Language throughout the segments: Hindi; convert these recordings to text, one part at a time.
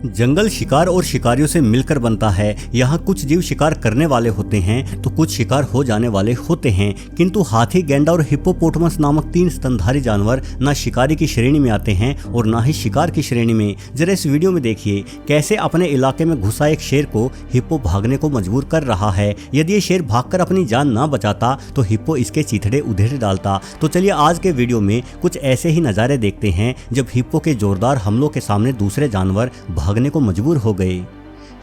जंगल शिकार और शिकारियों से मिलकर बनता है। यहाँ कुछ जीव शिकार करने वाले होते हैं तो कुछ शिकार हो जाने वाले होते हैं, किंतु हाथी, गैंडा और हिप्पोपोटामस नामक 3 स्तनधारी जानवर ना शिकारी की श्रेणी में आते हैं और ना ही शिकार की श्रेणी में। जरा इस वीडियो में देखिए कैसे अपने इलाके में घुसा एक शेर को हिप्पो भागने को मजबूर कर रहा है। यदि ये शेर भागकर अपनी जान ना बचाता तो हिप्पो इसके चीथड़े उधेड़ डालता। तो चलिए आज के वीडियो में कुछ ऐसे ही नज़ारे देखते हैं जब हिप्पो के जोरदार हमलों के सामने दूसरे जानवर भागने को मजबूर हो गए।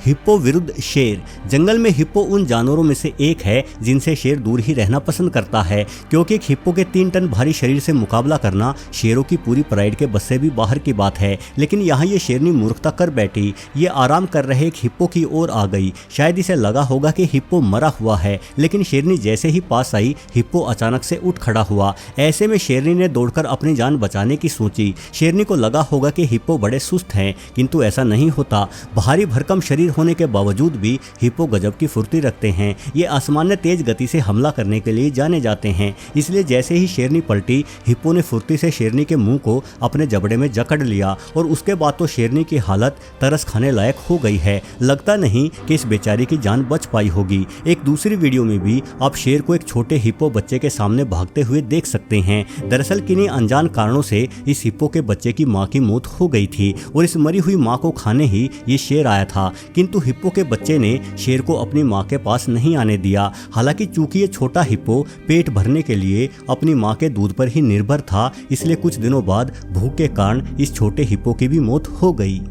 हिप्पो विरुद्ध शेर। जंगल में हिप्पो उन जानवरों में से एक है जिनसे शेर दूर ही रहना पसंद करता है, क्योंकि एक हिप्पो के 3 टन भारी शरीर से मुकाबला करना शेरों की पूरी प्राइड के बस से भी बाहर की बात है। लेकिन यहाँ ये शेरनी मूर्खता कर बैठी। ये आराम कर रहे एक हिप्पो की ओर आ गई। शायद इसे लगा होगा कि हिप्पो मरा हुआ है, लेकिन शेरनी जैसे ही पास आई हिप्पो अचानक से उठ खड़ा हुआ। ऐसे में शेरनी ने दौड़कर अपनी जान बचाने की सोची। शेरनी को लगा होगा कि हिप्पो बड़े सुस्त हैं, किंतु ऐसा नहीं होता। भारी भरकम शरीर होने के बावजूद भी हिप्पो गजब की फुर्ती रखते हैं। ये असामान्य तेज गति से हमला करने के लिए जाने जाते हैं। इसलिए जैसे ही शेरनी पलटी, हिप्पो ने फुर्ती से शेरनी के मुंह को अपने जबड़े में जकड़ लिया और उसके बाद तो शेरनी की हालत तरस खाने लायक हो गई है। लगता नहीं कि इस बेचारी की जान बच पाई होगी। एक दूसरी वीडियो में भी आप शेर को एक छोटे हिप्पो बच्चे के सामने भागते हुए देख सकते हैं। दरअसल किन्हीं अनजान कारणों से इस हिप्पो के बच्चे की मां की मौत हो गई थी और इस मरी हुई मां को खाने ही ये शेर आया था, किंतु हिप्पो के बच्चे ने शेर को अपनी मां के पास नहीं आने दिया। हालांकि चूंकि ये छोटा हिप्पो पेट भरने के लिए अपनी मां के दूध पर ही निर्भर था, इसलिए कुछ दिनों बाद भूख के कारण इस छोटे हिप्पो की भी मौत हो गई।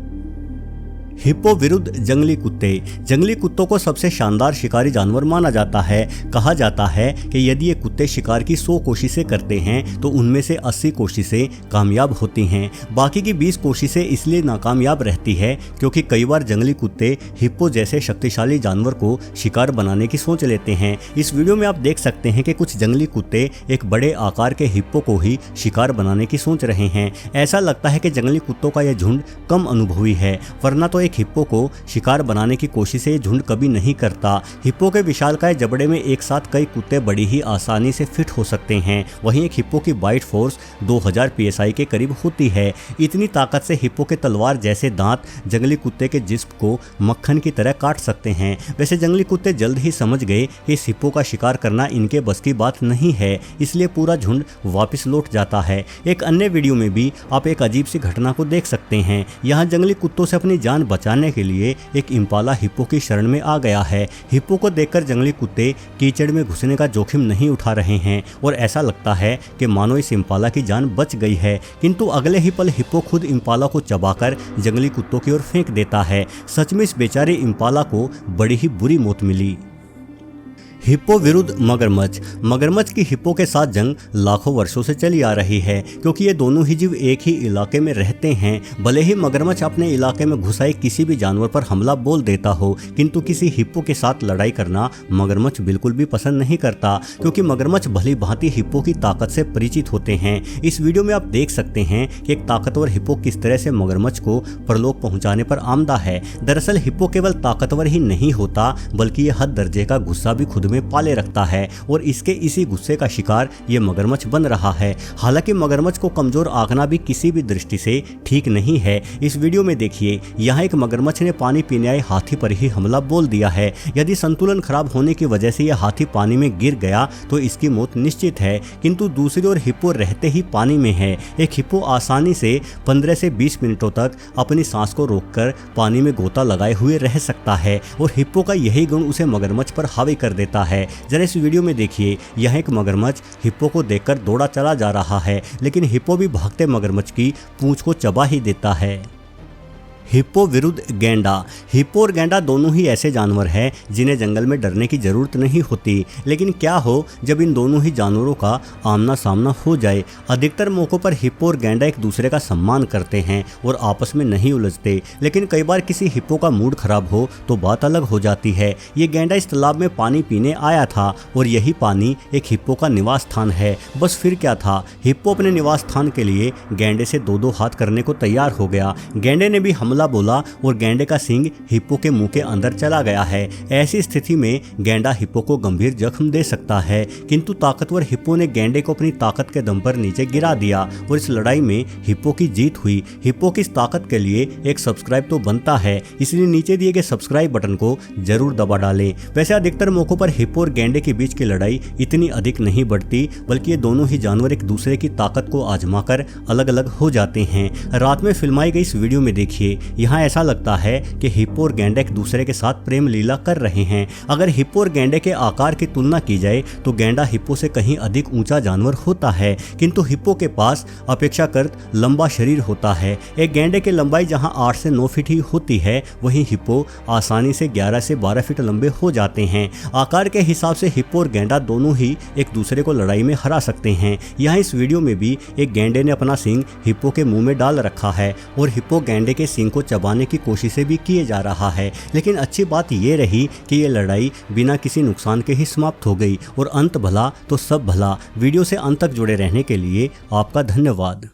हिप्पो विरुद्ध जंगली कुत्ते। जंगली कुत्तों को सबसे शानदार शिकारी जानवर माना जाता है। कहा जाता है कि यदि ये कुत्ते शिकार की 100 कोशिशें करते हैं तो उनमें से 80 कोशिशें कामयाब होती हैं। बाकी की 20 कोशिशें इसलिए नाकामयाब रहती है क्योंकि कई बार जंगली कुत्ते हिप्पो जैसे शक्तिशाली जानवर को शिकार बनाने की सोच लेते हैं। इस वीडियो में आप देख सकते हैं कि कुछ जंगली कुत्ते एक बड़े आकार के हिप्पो को ही शिकार बनाने की सोच रहे हैं। ऐसा लगता है कि जंगली कुत्तों का यह झुंड कम अनुभवी है, वरना तो हिप्पो को शिकार बनाने की कोशिश से झुंड कभी नहीं करता। हिप्पो के विशालकाय जबड़े में एक साथ कई कुत्ते बड़ी ही आसानी से फिट हो सकते हैं। वहीं एक हिप्पो की बाइट फोर्स 2000 psi के करीब होती है। इतनी ताकत से हिप्पो के तलवार जैसे दांत जंगली कुत्ते के जिस्म को मक्खन की तरह काट सकते हैं। वैसे जंगली कुत्ते जल्द ही समझ गए कि इस हिप्पो का शिकार करना इनके बस की बात नहीं है, इसलिए पूरा झुंड वापस लौट जाता है। एक अन्य वीडियो में भी आप एक अजीब सी घटना को देख सकते हैं। यहाँ जंगली कुत्तों से अपनी जान बचाने के लिए एक इम्पाला हिप्पो की शरण में आ गया है। हिप्पो को देखकर जंगली कुत्ते कीचड़ में घुसने का जोखिम नहीं उठा रहे हैं और ऐसा लगता है कि मानो इस इम्पाला की जान बच गई है, किंतु अगले ही पल हिप्पो खुद इम्पाला को चबाकर जंगली कुत्तों की ओर फेंक देता है। सच में इस बेचारे इम्पाला को बड़ी ही बुरी मौत मिली। हिप्पो विरुद्ध मगरमच्छ। मगरमच्छ की हिप्पो के साथ जंग लाखों वर्षों से चली आ रही है, क्योंकि ये दोनों ही जीव एक ही इलाके में रहते हैं। भले ही मगरमच्छ अपने इलाके में घुसाए किसी भी जानवर पर हमला बोल देता हो, किंतु किसी हिप्पो के साथ लड़ाई करना मगरमच्छ बिल्कुल भी पसंद नहीं करता, क्योंकि मगरमच्छ भली भांति हिप्पो की ताकत से परिचित होते हैं। इस वीडियो में आप देख सकते हैं कि एक ताकतवर हिप्पो किस तरह से मगरमच्छ को परलोक पहुंचाने पर आमदा है। दरअसल हिप्पो केवल ताकतवर ही नहीं होता, बल्कि ये हद दर्जे का गुस्सा भी खुद में पाले रखता है और इसके इसी गुस्से का शिकार ये मगरमच्छ बन रहा है। हालांकि मगरमच्छ को कमजोर आंकना भी किसी भी दृष्टि से ठीक नहीं है। इस वीडियो में देखिए, यहाँ एक मगरमच्छ ने पानी पीने आए हाथी पर ही हमला बोल दिया है। यदि संतुलन खराब होने की वजह से यह हाथी पानी में गिर गया तो इसकी मौत निश्चित है, किंतु दूसरी ओर हिप्पो रहते ही पानी में है। एक हिप्पो आसानी से 15 से 20 मिनटों तक अपनी सांस को रोककर पानी में गोता लगाए हुए रह सकता है और हिप्पो का यही गुण उसे मगरमच्छ पर हावी कर देता है। जरा इस वीडियो में देखिए, यह एक मगरमच्छ हिप्पो को देखकर दौड़ा चला जा रहा है, लेकिन हिप्पो भी भागते मगरमच्छ की पूंछ को चबा ही देता है। हिप्पो विरुद्ध गैंडा। हिप्पो और गैंडा दोनों ही ऐसे जानवर हैं जिन्हें जंगल में डरने की जरूरत नहीं होती, लेकिन क्या हो जब इन दोनों ही जानवरों का आमना सामना हो जाए। अधिकतर मौकों पर हिप्पो और गैंडा एक दूसरे का सम्मान करते हैं और आपस में नहीं उलझते, लेकिन कई बार किसी हिप्पो का मूड खराब हो तो बात अलग हो जाती है। ये गैंडा इस तालाब में पानी पीने आया था और यही पानी एक हिप्पो का निवास स्थान है। बस फिर क्या था, हिप्पो अपने निवास स्थान के लिए गैंडे से 2-2 हाथ करने को तैयार हो गया। गैंडे ने भी हमला हमला बोला और गेंडे का सींग हिप्पो के मुंह के अंदर चला गया है। ऐसी स्थिति में गेंडा हिप्पो को गंभीर जख्म दे सकता है, किंतु ताकतवर हिप्पो ने गेंडे को अपनी ताकत के दम पर नीचे गिरा दिया और इस लड़ाई में हिप्पो की जीत हुई। हिप्पो की इस ताकत के लिए एक सब्सक्राइब तो बनता है, इसलिए नीचे दिए गए सब्सक्राइब बटन को जरूर दबा डालें। वैसे अधिकतर मौकों पर हिप्पो और गेंडे के बीच की लड़ाई इतनी अधिक नहीं बढ़ती, बल्कि ये दोनों ही जानवर एक दूसरे की ताकत को आजमाकर अलग अलग हो जाते हैं। रात में फिल्माई गई इस वीडियो में देखिए, यहाँ ऐसा लगता है कि हिप्पो और गेंडा एक दूसरे के साथ प्रेम लीला कर रहे हैं। अगर हिप्पो और गेंडे के आकार की तुलना की जाए तो गेंडा हिप्पो से कहीं अधिक ऊंचा जानवर होता है, किंतु हिप्पो के पास अपेक्षाकृत लंबा शरीर होता है। एक गेंडे की लंबाई जहां 8 से 9 फीट ही होती है, वहीं हिप्पो आसानी से 11 से 12 फीट लंबे हो जाते हैं। आकार के हिसाब से हिप्पो और गेंडा दोनों ही एक दूसरे को लड़ाई में हरा सकते हैं। यहाँ इस वीडियो में भी एक गेंडे ने अपना सींग हिप्पो के मुंह में डाल रखा है और हिप्पो गेंडे के सींग को चबाने की कोशिशें भी किए जा रहा है, लेकिन अच्छी बात यह रही कि ये लड़ाई बिना किसी नुकसान के ही समाप्त हो गई और अंत भला तो सब भला। वीडियो से अंत तक जुड़े रहने के लिए आपका धन्यवाद।